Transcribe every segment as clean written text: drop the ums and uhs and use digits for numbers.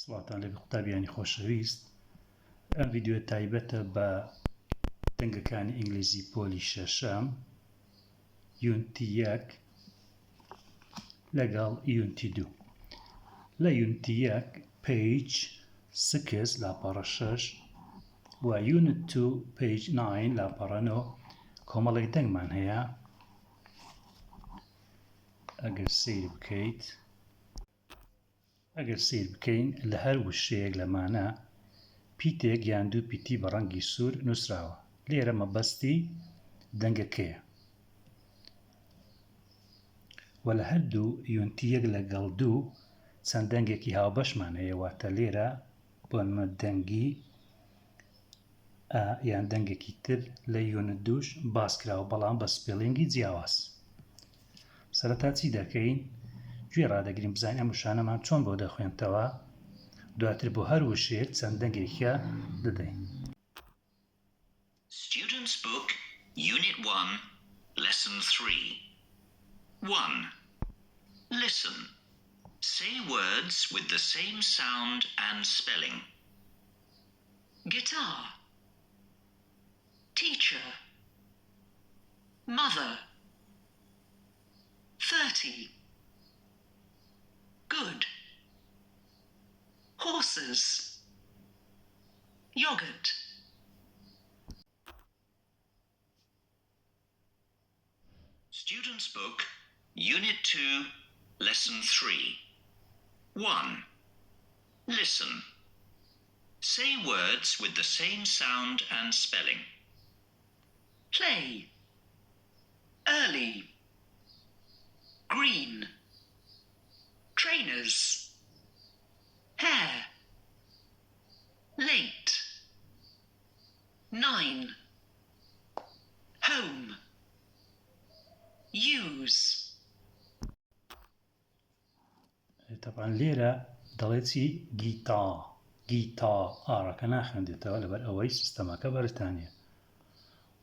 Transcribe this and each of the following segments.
سڵاتان لەبێ قوتابیانی خۆشەویست. ئەم ڤیدیۆ تایبەتە بە دەنگەکانی ئینگلیزی پۆلی شەشەم یونتی 1 لەگەڵ یونتی 2. لە یونتی 1 پێیج 6 لاپەڕە 6 و یونت 2 پێیج 9 لاپەڕە 9 کۆمەڵێک دەنگمان هەیە. ئەگەر سیر بکەین لە هەر وشەیەک لەمانە پیتێک یان دوو پیتی بە ڕەنگی سوور نووسراوە. لێرە مەبەستی دەنگەکەیە و لە هەردوو یونتی 1 لەگەڵ 2 چەند دەنگێکی هاوبەشمان هەیە، واتە لێرە بۆ نمونە دەنگی ئا یان دەنگێکی تر لە یونت 2ش باس کراوە، بەڵام بە سپێلینگی جیاواز. سەرەتا چی دەکەین؟ گوێ ڕادەگرین بزانین ئەم وشانەمان چۆن بۆ دەخوێنتەوە، دواتر بۆ هەر وشەیەک چەند دەنگێکە دەدەین. Students Book, Unit 1, Lesson 3. 1. Listen. Say words with the same sound and spelling. Guitar. Teacher. Mother. 30. Good. Horses. Yogurt. Students Book, Unit 2, Lesson 3. 1. Listen. Say words with the same sound and spelling. Play. Early. Green. Trainers. Hair. Late. 9. Home. Use. طبعا لێرە دەڵێتی گیتا ئاڕەکە ناخوێندێتەوە لەبەر ئەوەی سیستەمەکە بەرتانیە.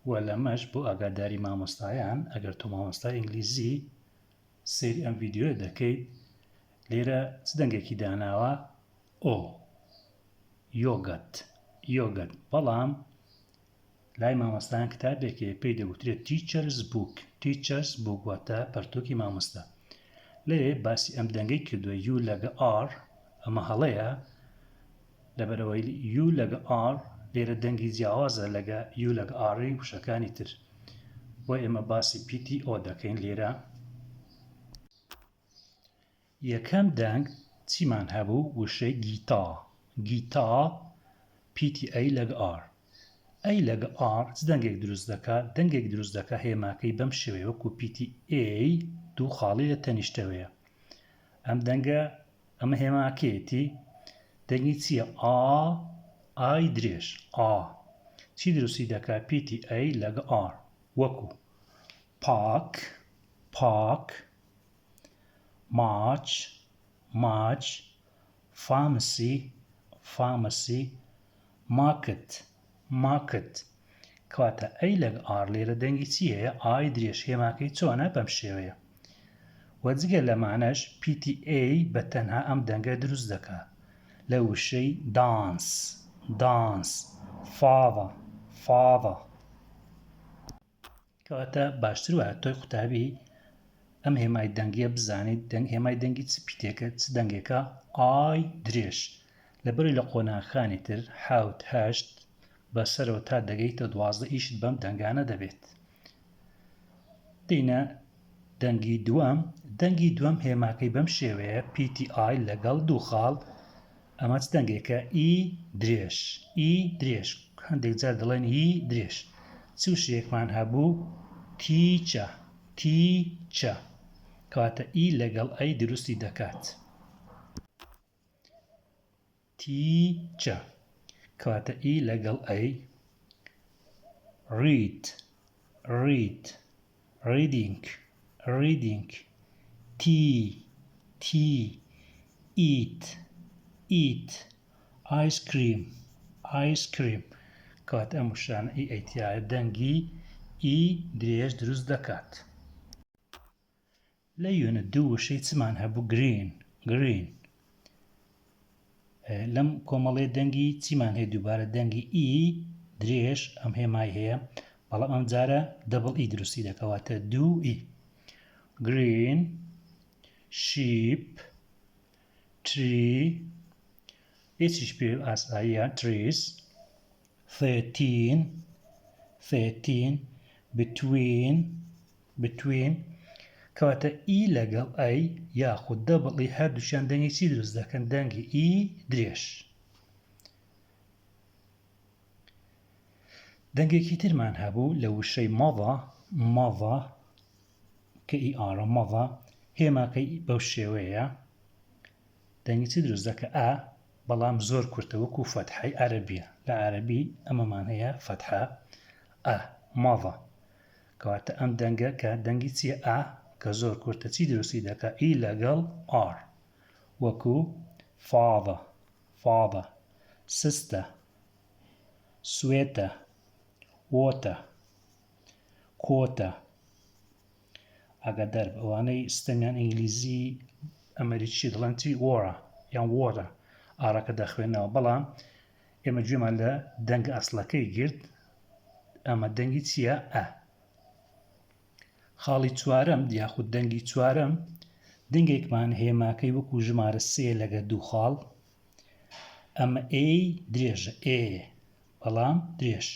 و لەمەش بۆ ئاگاداری مامۆستایان، ئەگەر تۆ مامۆستای ئینگلیزی سەیری ئەم ڤیدیۆ دەکەیت، لێرە چ دەنگێکی داناوە؟ ئۆ یۆگەت. بەڵام لای مامۆستایان کتابێکێ پێی دەگوترێت تیچەرز بووک واتە پەرتۆکی مامۆستا. لێرێ باسی ئەم دەنگەی کردووە یو لەگە ئار، ئەمە هەڵەیە لەبەرەوەی یو لەگە ئار لێرە دەنگی جیاوازە لەگە یو لەگە ئاڕی وشەکانی تر، بۆ ئێمە باسی پیتی ئۆ دەکەین. لێرە یەکەم دەنگ چیمان هەبوو؟ وشەی گیتا پیتی ئەی لەگە ئار. ئەی لەگە ئار چ دەنگێک دروست دەکات؟ دەنگێک دروست دەکات هێماکەی بەم شێوەیە، وەکو پیتی ئەی دوو خاڵی لە تەنیشتەوەیە. ئەم دەنگە ئەمە هێماکەیەتی دەنگی چییە؟ ئای درێژ ئا. چی دروستی دەکات؟ پیتی ئەی لەگە ئار، وەکو پاک، ماچ، فامسی، ماکت. کەواتە ئەی لەگە ئار لێرە دەنگی چی هەیە؟ ئای درێژ. هێماکەی چۆنە؟ بەم شێوەیە. وەجگە لەمانەش پیتی ئەی بە تەنها ئەم دەنگە دروست دەکات لە وشەی دانس، فاڤە. کەواتە باشتر وایە تۆی قوتابی ئەم هێمای دەنگیە بزانیت هێمای دەنگی چ پیتێکە، چ دەنگێکە؟ ئای درێژ. لەبەری لە قۆناغەکانی تر 7-8 بەسەرەوە تا دەگەیتە 12 ئیشت بەم دەنگانە دەبێت. دینە دەنگی دووەم هێماکەی بەم شێوەیە، پیتی ئای لەگەڵ دوو خاڵ. ئەمە چ دەنگێکە؟ ئی درێژ. هەندێک جار دەڵێن ئی درێژ. چ وشەیەکمان هەبوو؟ تیچە. کەواتە ئی لەگەڵ ئەی دروستی دەکات تیچە. کەواتە ئی لەگەڵ ئەی ریدینگ. ئیت ئایسکریم. کەواتە ئەم وشانە ئی ئەیتیایە دەنگی ئی درێژ دروست دەکات. لە یونت 2 وشەی چمان هەبوو؟ گرین. لەم کۆمەڵێ دەنگی چیمان هەیە دووبارە دەنگی ئی درێژ ئەم هێمای هەیە بەڵام ئەم جارە دەبڵ ئی دروستی دەکەواتە دوو ئی green sheep tree هیچیش پێ ئاساییە trees 13 between کەواتە ئی لەگەڵ ئەی یاخود دەبڵی هەردووشیان دەنگی چی دروست دەکەن دەنگی ئی درێژ دەنگێکی ترمان هەبوو لە وشەی مەڤە کە ئی ئارە مەڤە هێماکەی بەو شێوەیە دەنگی چی دروست دەکە ئا بەڵام زۆر کورتە وەکو فەتحەی عەرەبیە لە عەرەبی ئەمەمان هەیە فەتحە ئا مەڤە کەواتە ئەم دەنگە کە دەنگی چیە ئا کە زۆر کورتە چی دروستی دەکە ئی لەگەڵ ئار وەکو father sister sweater water quarter ئەگەدەر ئەوانەی ستەمیان ئینگلیزی ئەمریکی دڵێن چی وۆرە یان وۆرە ئارەکە دەخوێنەوە بەڵام ئێمە گوێمان لە دەنگە ئەسڵەکەی گرت ئەمە دەنگی چییە ئە خاڵی چوارەم یاخود دەنگی چوارەم دەنگێکمان هێماکەی وەکو ژمارە سێ لەگە دوو خاڵ ئەمە ئێ درێژە ئێ بەڵام درێژ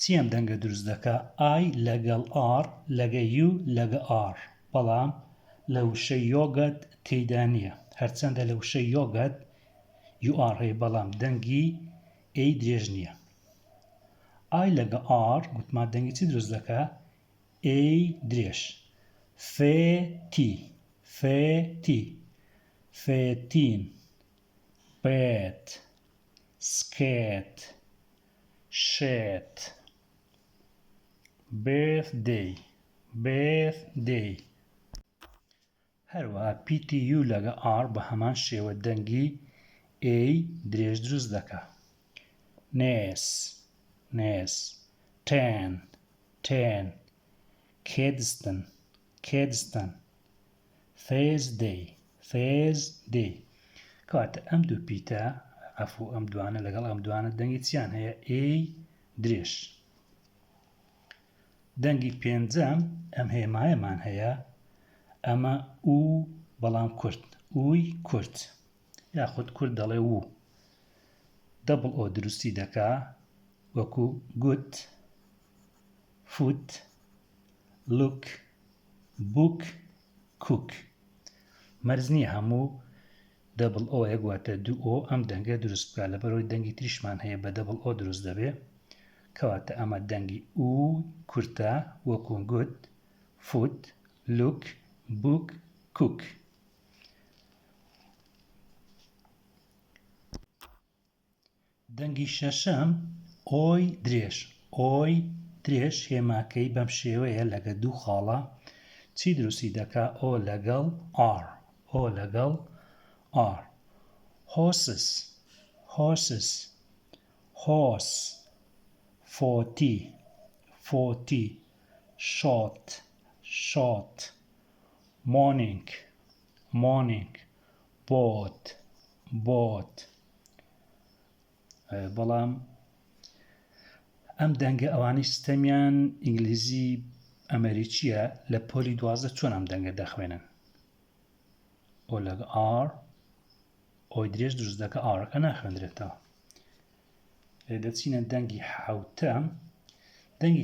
چی ئەم دەنگە دروست دەکا ئای لەگەڵ ئار لەگە یو لەگە ئار بەڵام لە وشەی یۆگەت تێیدا نییە هەرچەندە لە وشەی یۆگەت یو ئار هەیە بەڵام دەنگی ئێی درێژ نییە ئای لەگە ئار گوتمان دەنگی چی دروست دەکا ئێی درێژ فێتین بێت سکێت شێت birthday هەروەها پیتی یو لەگە ئار بە هەمان شێوە دەنگی ئێی درێژ دروست دەکا نێس ten کێدستن Thursday کەواتە ئەم دوو پیتە ئەم دوانە لەگەڵ ئەم دوانە دەنگی چیان هەیە ئێی درێژ دەنگی پێنجەم ئەم هێمایەمان هەیە ئەمە ئوو بەڵام کورت ئووی کورت یاخود کورت دەڵێ وو دەبڵ ئۆ دروستی دەکا وەکو گوت فوت لوک بوک کوک مەرز نییە هەموو دەبڵ ئۆ یەکواتە دوو ئۆ ئەم دەنگە دروست بکات لەبەرەوەی دەنگی تریشمان هەیە بە دەبڵ ئۆ دروست دەبێ کەواتە ئەمە دەنگی ئوو کورتە وەکو گوت فوت لوک بوک کوک دەنگی شەشەم ئۆی درێژ هێماکەی بەم شێوەیە لەگە دوو خاڵە چی دروستی دەکا ئۆ لەگەڵ ئار horses horse 40 short morning boat بەڵام ئەم دەنگە ئەوانەی ستەمیان ئینگلیزی ئەمریکیە لە پۆلی 12 چۆن ئەم دەنگە دەخوێنن ئۆ لەگە ئار ئۆی درێژ دروست دەکە ئارەکە ناخوێنرێتەوە دەچینە دەنگی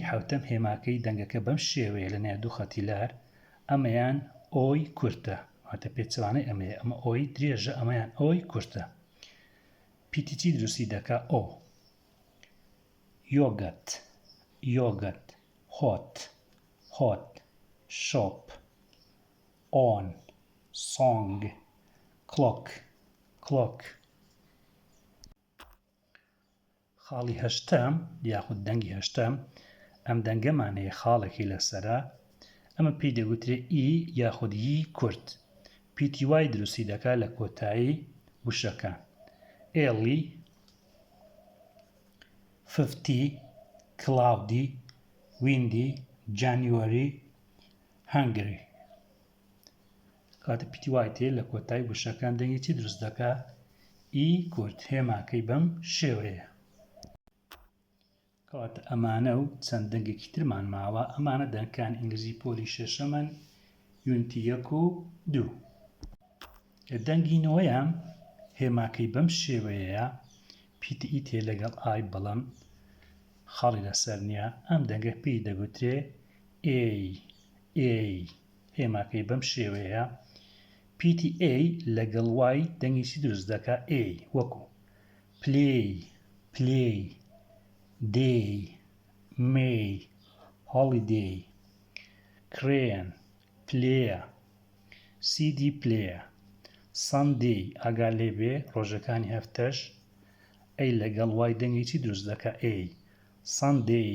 حەوتەم هێماکەی دەنگەکە بەم شێوەیە لە نێو دوو خەتی لار ئەمەیان ئۆی کورتە واتە پێچەوانەی ئەمەیە ئەمە ئۆی درێژە ئەمەیان ئۆی کورتە پیتی چی دروستی دەکا ئۆ یۆگەت hot shop on song clock خاڵی هەشتەم یاخود دەنگی هەشتەم ئەم دەنگەمان هەیە خاڵێکی لەسەرە ئەمە پێی دەگوترێ ئی یاخود یی کورت پیتی وای دروستی دەکا لە کۆتایی وشەکان early 50 cloudy windy January hungry کاتە پیتی وای تێ لە کۆتایی وشەکان دەنگێکی دروست دەکا ئی کورت هێماکەی بەم شێوەیە. کەواتە ئەمانە و چەند دەنگێکی ترمان ماوە، ئەمانە دەنگەکانی ئینگلیزی پۆلی شەشەمن یونتی 1 و 2. دەنگی نۆیەم هێماکەی بەم شێوەیەیە پیتی ئی تێ لەگەڵ ئای بەڵام خەڵی لەسەر نییە، ئەم دەنگە پێی دەگوترێ ئێ هێماکەی بەم شێوەیە. پیتی ئێ لەگەڵ وای دەنگێکی دروست دەکا ئێ وەکو پلێی day, may, holiday, crayon, player, CD player, Sunday ئەگەر لێبێ ڕۆژەکانی هەفتەش ئەی لەگەڵ وای دەنگێکی دروست دەکا ئێ Sunday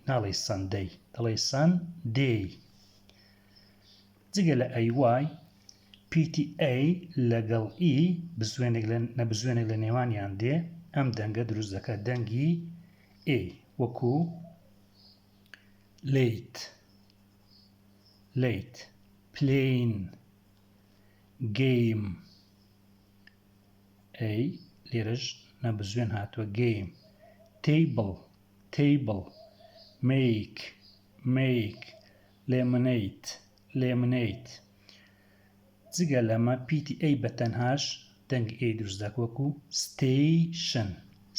ناڵێ Sunday دەڵێ Sunday. جگە لە ئەی وای پیتی ئەی لەگەڵ ئی بزوێنێک لە نێوانیان دێ ئەم دەنگە دروست دەکات دەنگی ئێ وەکو late, plane, game ئەی لێرەش نەبزوێن هاتووە game, table, make, lemonade. جگە لەمە پیتی ئەی بەتەنهاش دەنگی ئەی دروست دەکات وەکو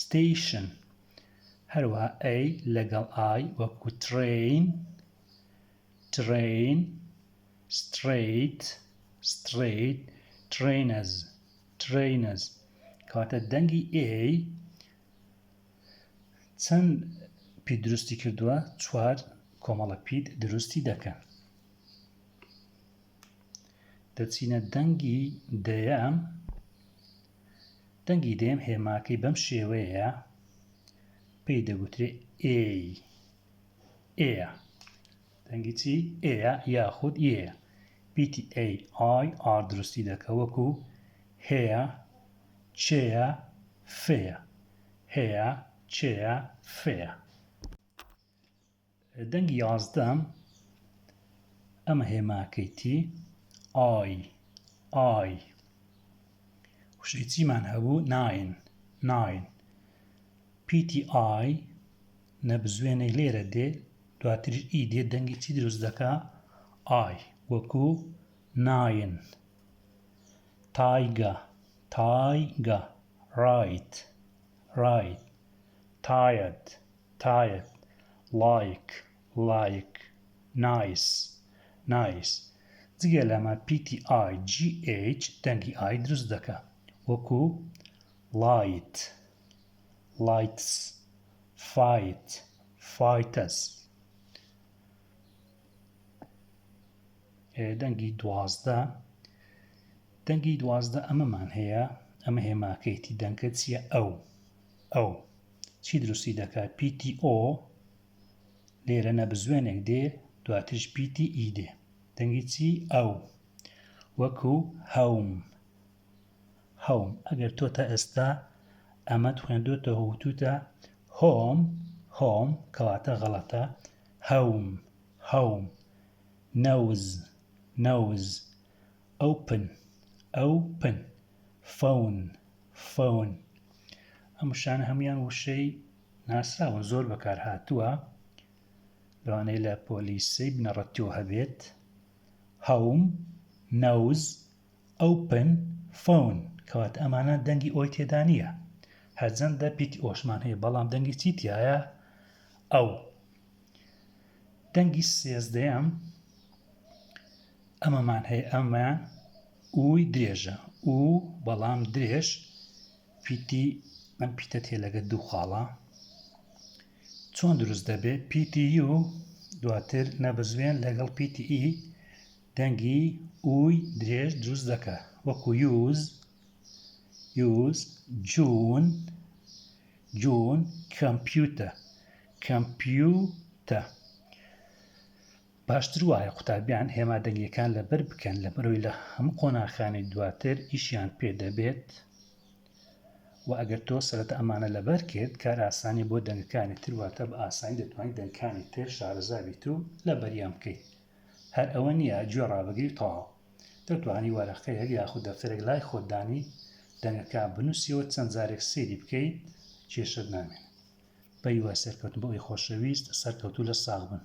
station. هەروەها ئەی لەگەڵ ئای وەکو train, straight, trainers. کەواتە دەنگی ئەی چەند پیت دروستی کردووە؟ 4 کۆمەڵە پیت دروستی دەکەن. دەچینە دەنگی دەیەم. دەنگی دەیەم هێماکەی بەم شێوەیە پێی دەگوترێ ئێە. دەنگی چی؟ ئێە یاخود ئێە. پیتی ئەی ئای ئار دروستی دەکە وەکو هەیە چێە فێە. دەنگی 11 ئەمە هێماکەیتی ئای وشەی چیمان هەبوو؟ 9 پیتی ئای نەبزوێنەی لێرە دێ دواتریش ئی دێ دەنگی چی دروست دەکا؟ ئای وەکو 9 tiger right tired like nice. جگە لەمە پیتی ئای GH دەنگی ئای دروست دەکا وەکو lights fighters. دەنگی 12 ئەمەمان هەیە، ئەمە هێماکەیتی دەنگە چییە؟ ئەو چی دروستی دەکات؟ پیتی ئۆ لێرە نەبزوێنێک دێ دواتریش پیتی ئی دێ دەنگی چی؟ ئەو وەکو هەوم. ئەگەر تۆ تا ئێستا ئەمەت خوێندوتە وتوتە هۆم کەواتە غەڵەتە. هەوم nose open phone. ئەم وشانە هەمویان وشەی ناسراون زۆر بەکار هاتووە لەوانەیە لە پۆلیسی بنەڕەتیەوە هەبێت. home nose open phone کەواتە ئەمانە دەنگی ئۆی تێدا نییە، هەرچەندە پیتی ئۆشمان هەیە بەڵام دەنگی چی تایە؟ ئەو. دەنگی 13 ئەمەمان هەیە، ئەمان ئووی درێژە بەڵام درێژ پیتی ئەم پیتە تێلەگە دوو خاڵە چۆن دروست دەبێت؟ پیتی یو دواتر نەبزوێن لەگەڵ پیتی ئی دەنگی ئووی درێژ دروست دەکە وەکو use June computer. باشتر وایە قوتابیان هێما دەنگیەکان لەبەر بکەن لەبەرەوەی لە هەموو قۆناغەکانی دواتر ئیشیان پێ دەبێت و ئەگەر تۆ سەرەتا ئەمانە لەبەر کرد کار ئاسانی بۆ دەنگەکانی تر واتە بە ئاسانی دەتوانیت دەنگەکانی تر شارەزا بیت و لەبەریان بکەیت. هەر ئەوە نییە گوێ ڕابگری تەواو دەتوانی وەرەقەیەک یاخود دەفتەرێک لای خۆتدانی دەنگەکە بنووسیەوە چەند جارێک سەیری بکەیت کێشت نامێنێت بەیوە سەرکەوتن بۆ ئەوی خۆشەویست سەرکەوتوو لە ساغ بن